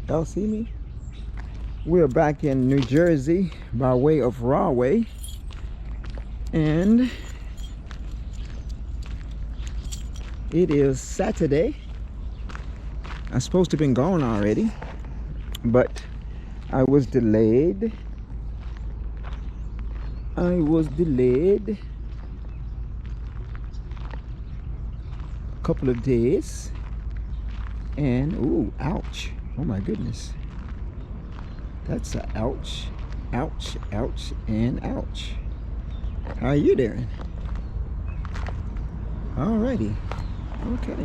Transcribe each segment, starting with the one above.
Y'all see me? We're back in New Jersey by way of Rahway, and it is Saturday. I'm supposed to have been gone already, but I was delayed. A couple of days, and ooh, ouch. Oh my goodness. That's a ouch, ouch, ouch, and ouch. How are you doing? Alrighty. Okay.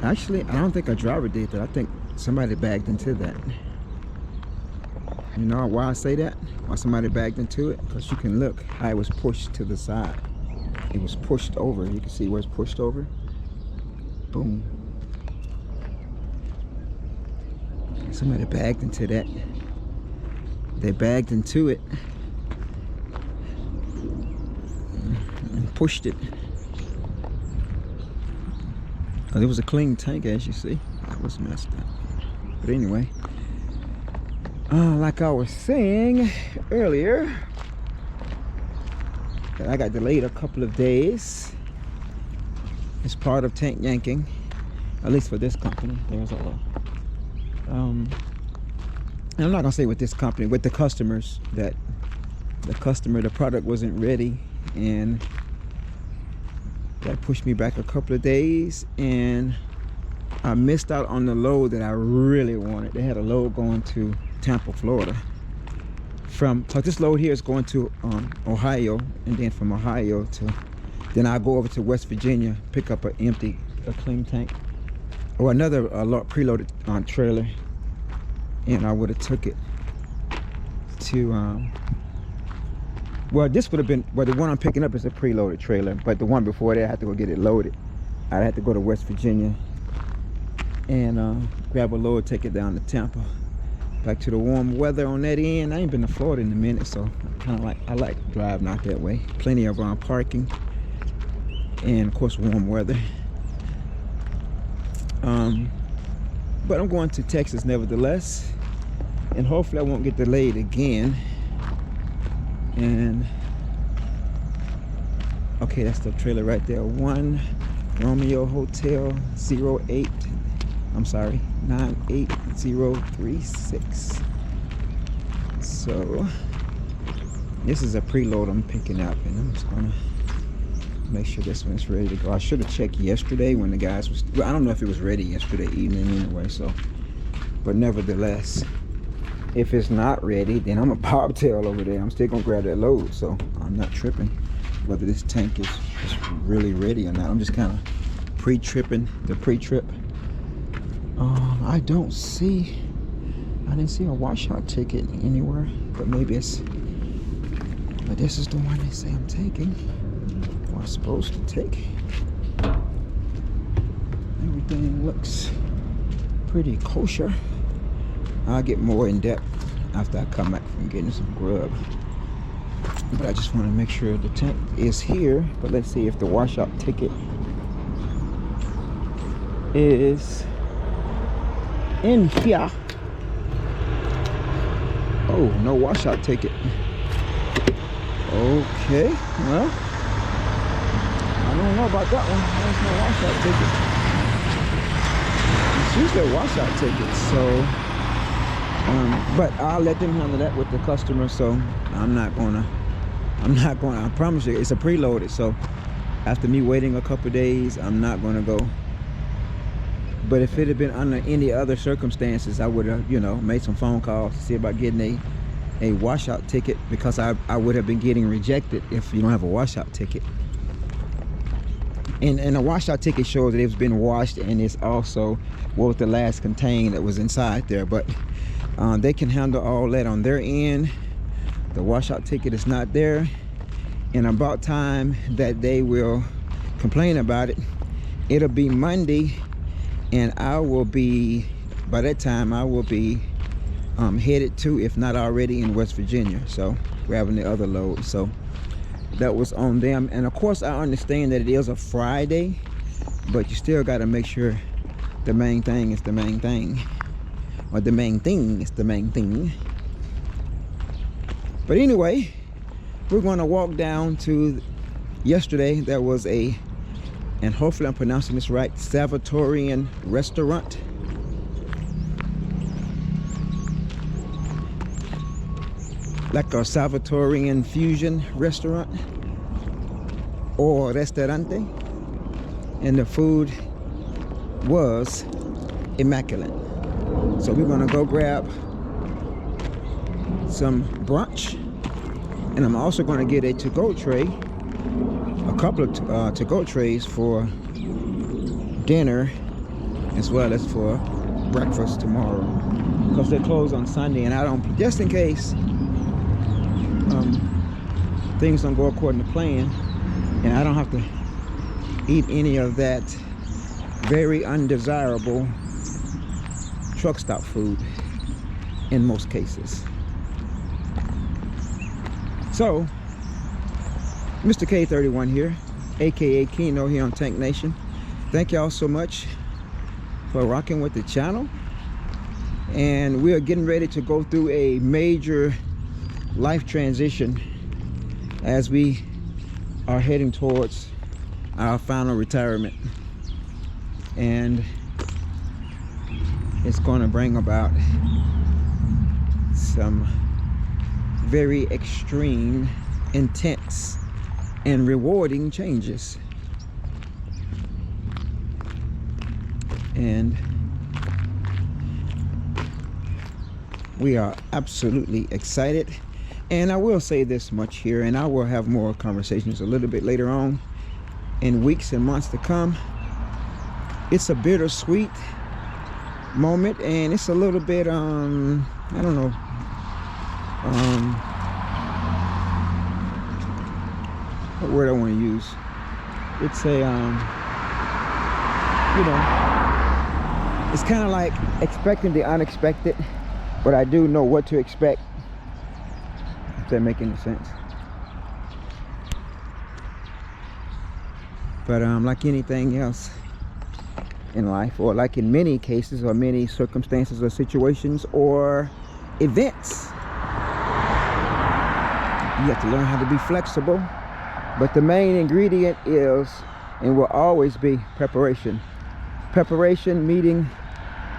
Actually, I don't think a driver did that. I think somebody bagged into that. You know why I say that? Why somebody bagged into it? Because you can look how it was pushed to the side. It was pushed over. You can see where it's pushed over. Boom. Somebody bagged into that. They bagged into it and pushed it. Because it was a clean tank, as you see. That was messed up. But anyway, like I was saying earlier, I got delayed a couple of days. It's part of tank yanking, at least for this company. There's a lot. And I'm not gonna say with this company, with the customers, that the product wasn't ready, and that pushed me back a couple of days, and I missed out on the load that I really wanted. They had a load going to Tampa, Florida. Cause this load here is going to Ohio, and then from Ohio then I'll go over to West Virginia, pick up a clean tank, or another preloaded trailer, and I would have took it to well, this would have been, well, the one I'm picking up is a preloaded trailer, but the one before that I had to go get it loaded. I had to go to West Virginia and grab a load, take it down to Tampa, back to the warm weather on that end. I ain't been to Florida in a minute, so I like driving out that way. Plenty of parking, and of course warm weather. But I'm going to Texas nevertheless, and hopefully I won't get delayed again. And okay, that's the trailer right there. 1 Romeo Hotel 98036. So this is a preload I'm picking up, and I'm just gonna make sure this one's ready to go. I should have checked yesterday when the guys was, well, I don't know if it was ready yesterday evening anyway, so, but nevertheless, if it's not ready, then I'm a bobtail over there. I'm still gonna grab that load, so I'm not tripping whether this tank is really ready or not. I'm just kind of pre-tripping the pre-trip. I didn't see a washout ticket anywhere, but maybe it's, but this is the one they say I'm taking, or I'm supposed to take. Everything looks pretty kosher. I'll get more in depth after I come back from getting some grub. But I just want to make sure the tank is here. But let's see if the washout ticket is in here. Oh, no washout ticket. Okay, well, I don't know about that one. There's no washout ticket. It's usually a washout ticket, so but I'll let them handle that with the customer. So I'm not gonna, I promise you, it's a preloaded, so after me waiting a couple days, I'm not gonna go. But if it had been under any other circumstances, I would have, made some phone calls to see about getting a washout ticket, because I would have been getting rejected if you don't have a washout ticket. And a washout ticket shows that it's been washed, and it's also what was the last container that was inside there. But they can handle all that on their end. The washout ticket is not there, and about time that they will complain about it. It'll be Monday, and I will be, by that time I will be headed to, if not already, in West Virginia, so grabbing the other load. So that was on them. And of course I understand that it is a Friday, but you still got to make sure the main thing is the main thing. or the main thing. It's the main thing. But anyway, we're going to walk down to, yesterday there was a, and hopefully I'm pronouncing this right, Salvatorian restaurant. Like a Salvatorian fusion restaurant or restaurante, and the food was immaculate. So we're gonna go grab some brunch, and I'm also gonna get a to-go tray, a couple of to-go trays for dinner as well as for breakfast tomorrow, because they're closed on Sunday, and I don't, just in case things don't go according to plan and I don't have to eat any of that very undesirable truck stop food in most cases. So Mr. K31 here, aka Keno, here on Tank Nation. Thank y'all so much for rocking with the channel, and we are getting ready to go through a major life transition as we are heading towards our final retirement, and it's going to bring about some very extreme, intense, and rewarding changes. And we are absolutely excited. And I will say this much here, and I will have more conversations a little bit later on in weeks and months to come. It's a bittersweet moment, and it's a little bit I don't know, what word I want to use. It's a you know, it's kind of like expecting the unexpected, but I do know what to expect. If that make any sense. But like anything else in life, or like in many cases or many circumstances or situations or events, you have to learn how to be flexible. But the main ingredient is, and will always be, preparation. Preparation meeting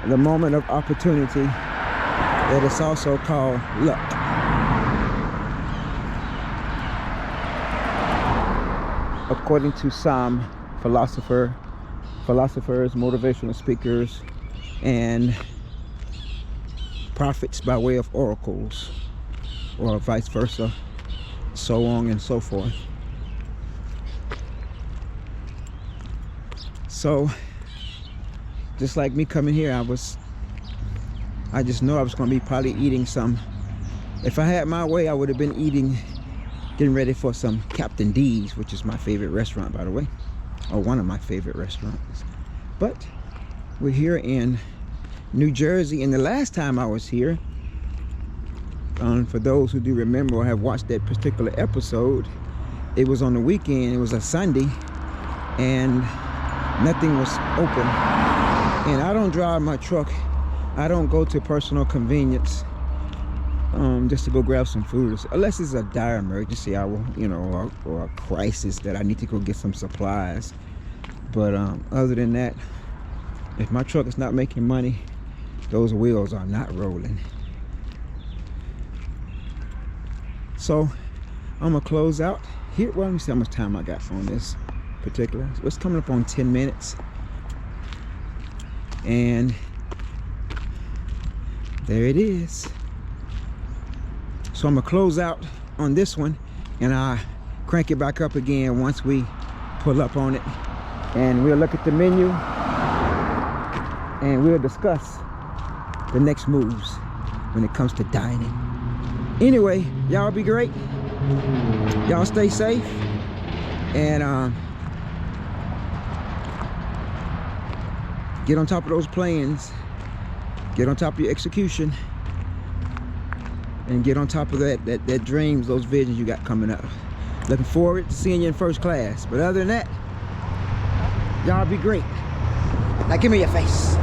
the moment of opportunity, that is also called luck. According to some philosophers, motivational speakers, and prophets by way of oracles, or vice versa, so on and so forth. So just like me coming here, I just know I was going to be probably eating some, if I had my way, I would have been getting ready for some Captain D's, which is my favorite restaurant, by the way, or one of my favorite restaurants. But we're here in New Jersey, and the last time I was here, for those who do remember or have watched that particular episode, it was on the weekend. It was a Sunday, and nothing was open. And I don't drive my truck. I don't go to personal convenience just to go grab some food, unless it's a dire emergency, I will, you know, or a crisis that I need to go get some supplies. But other than that, if my truck is not making money, those wheels are not rolling. So I'm gonna close out here. Well, let me see how much time I got on this particular. So it's coming up on 10 minutes, and there it is. So I'm gonna close out on this one, and I crank it back up again once we pull up on it, and we'll look at the menu and we'll discuss the next moves when it comes to dining. Anyway, y'all be great. Y'all stay safe, and get on top of those plans, get on top of your execution, and get on top of that dreams, those visions you got coming up. Looking forward to seeing you in first class. But other than that, y'all be great. Now give me your face.